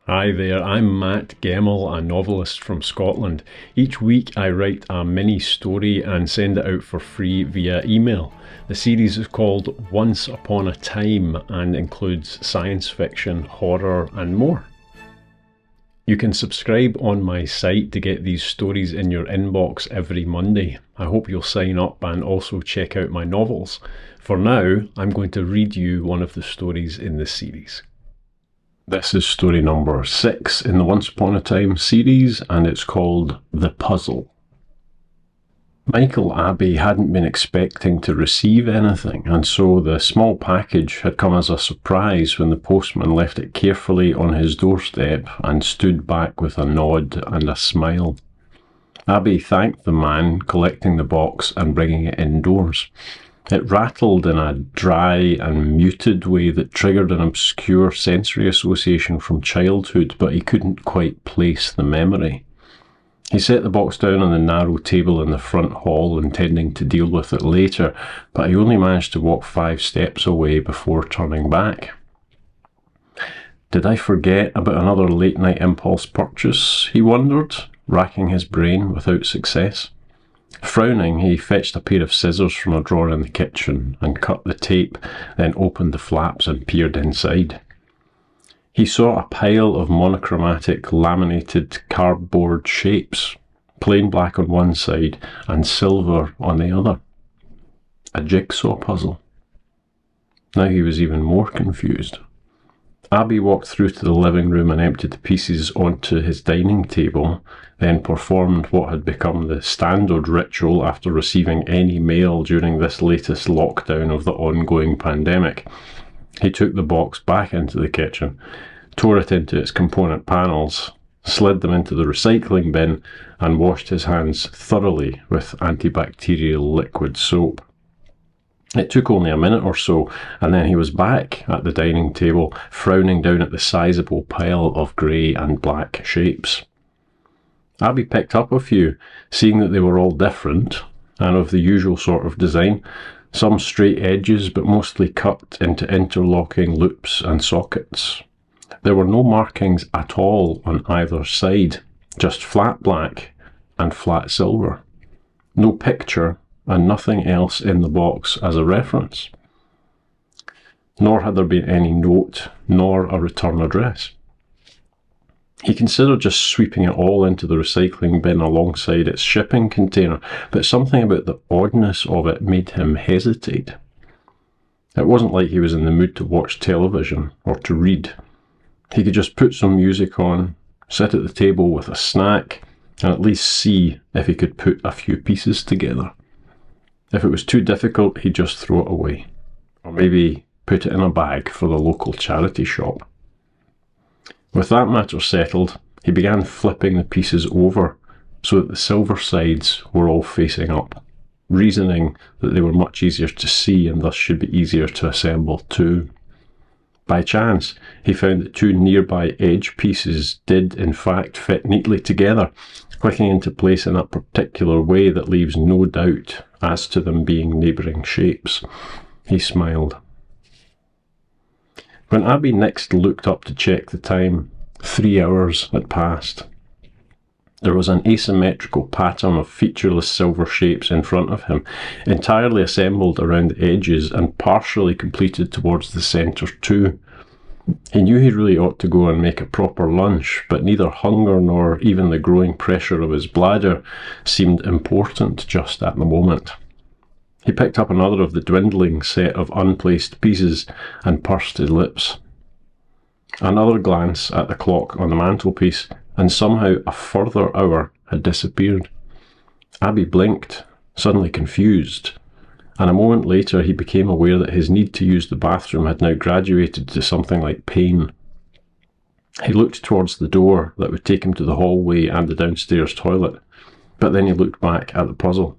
Hi there, I'm Matt Gemmell, a novelist from Scotland. Each week I write a mini story and send it out for free via email. The series is called Once Upon a Time and includes science fiction, horror and more. You can subscribe on my site to get these stories in your inbox every Monday. I hope you'll sign up and also check out my novels. For now, I'm going to read you one of the stories in this series. This is story number 6 in the Once Upon a Time series, and it's called The Puzzle. Michael Abbey hadn't been expecting to receive anything, and so the small package had come as a surprise when the postman left it carefully on his doorstep and stood back with a nod and a smile. Abbey thanked the man, collecting the box and bringing it indoors. It rattled in a dry and muted way that triggered an obscure sensory association from childhood, but he couldn't quite place the memory. He set the box down on the narrow table in the front hall, intending to deal with it later, but he only managed to walk 5 steps away before turning back. Did I forget about another late-night impulse purchase? He wondered, racking his brain without success. Frowning, he fetched a pair of scissors from a drawer in the kitchen and cut the tape, then opened the flaps and peered inside. He saw a pile of monochromatic laminated cardboard shapes, plain black on one side and silver on the other. A jigsaw puzzle. Now he was even more confused. Abbey walked through to the living room and emptied the pieces onto his dining table, then performed what had become the standard ritual after receiving any mail during this latest lockdown of the ongoing pandemic. He took the box back into the kitchen, tore it into its component panels, slid them into the recycling bin, and washed his hands thoroughly with antibacterial liquid soap. It took only a minute or so, and then he was back at the dining table, frowning down at the sizable pile of grey and black shapes. Abbey picked up a few, seeing that they were all different, and of the usual sort of design, some straight edges, but mostly cut into interlocking loops and sockets. There were no markings at all on either side, just flat black and flat silver. No picture, and nothing else in the box as a reference. Nor had there been any note, nor a return address. He considered just sweeping it all into the recycling bin alongside its shipping container, but something about the oddness of it made him hesitate. It wasn't like he was in the mood to watch television or to read. He could just put some music on, sit at the table with a snack, and at least see if he could put a few pieces together. If it was too difficult, he'd just throw it away, or maybe put it in a bag for the local charity shop. With that matter settled, he began flipping the pieces over so that the silver sides were all facing up, reasoning that they were much easier to see and thus should be easier to assemble too. By chance, he found that 2 nearby edge pieces did in fact fit neatly together, clicking into place in a particular way that leaves no doubt as to them being neighbouring shapes. He smiled. When Abbey next looked up to check the time, 3 hours had passed. There was an asymmetrical pattern of featureless silver shapes in front of him, entirely assembled around the edges and partially completed towards the centre too. He knew he really ought to go and make a proper lunch, but neither hunger nor even the growing pressure of his bladder seemed important just at the moment. He picked up another of the dwindling set of unplaced pieces and pursed his lips. Another glance at the clock on the mantelpiece, and somehow a further hour had disappeared. Abbey blinked, suddenly confused, and a moment later he became aware that his need to use the bathroom had now graduated to something like pain. He looked towards the door that would take him to the hallway and the downstairs toilet, but then he looked back at the puzzle.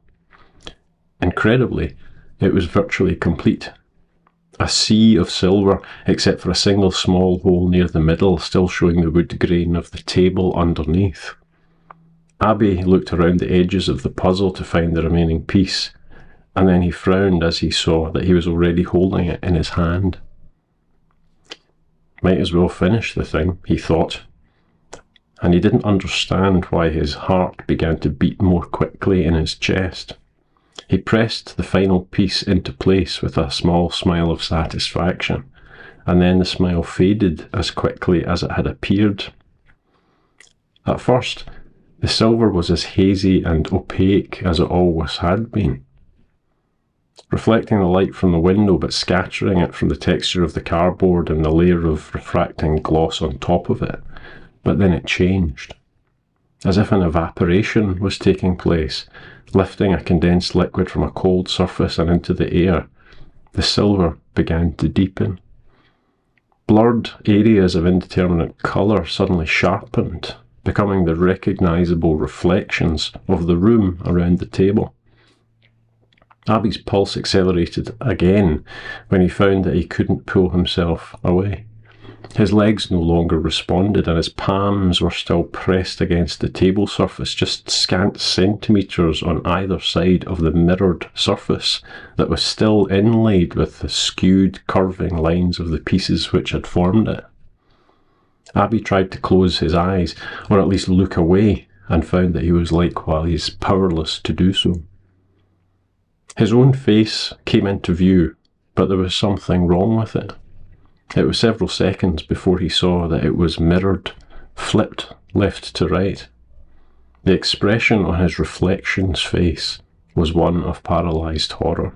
Incredibly, it was virtually complete. A sea of silver, except for a single small hole near the middle, still showing the wood grain of the table underneath. Abbey looked around the edges of the puzzle to find the remaining piece, and then he frowned as he saw that he was already holding it in his hand. Might as well finish the thing, he thought, and he didn't understand why his heart began to beat more quickly in his chest. He pressed the final piece into place with a small smile of satisfaction, and then the smile faded as quickly as it had appeared. At first, the silver was as hazy and opaque as it always had been, reflecting the light from the window but scattering it from the texture of the cardboard and the layer of refracting gloss on top of it. But then it changed, as if an evaporation was taking place, lifting a condensed liquid from a cold surface and into the air. The silver began to deepen. Blurred areas of indeterminate colour suddenly sharpened, becoming the recognisable reflections of the room around the table. Abby's pulse accelerated again when he found that he couldn't pull himself away. His legs no longer responded, and his palms were still pressed against the table surface, just scant centimetres on either side of the mirrored surface that was still inlaid with the skewed, curving lines of the pieces which had formed it. Abby tried to close his eyes, or at least look away, and found that he was likewise powerless to do so. His own face came into view, but there was something wrong with it. It was several seconds before he saw that it was mirrored, flipped left to right. The expression on his reflection's face was one of paralysed horror.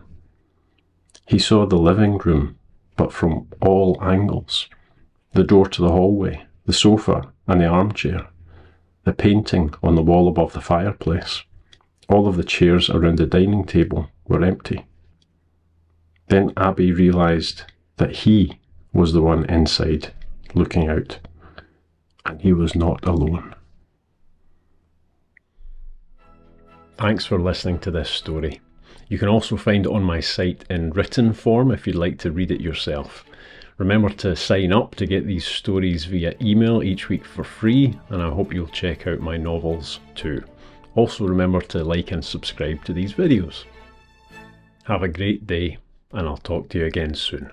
He saw the living room, but from all angles. The door to the hallway, the sofa and the armchair, the painting on the wall above the fireplace. All of the chairs around the dining table were empty. Then Abby realised that he was the one inside, looking out, and he was not alone. Thanks for listening to this story. You can also find it on my site in written form if you'd like to read it yourself. Remember to sign up to get these stories via email each week for free, and I hope you'll check out my novels too. Also remember to like and subscribe to these videos. Have a great day, and I'll talk to you again soon.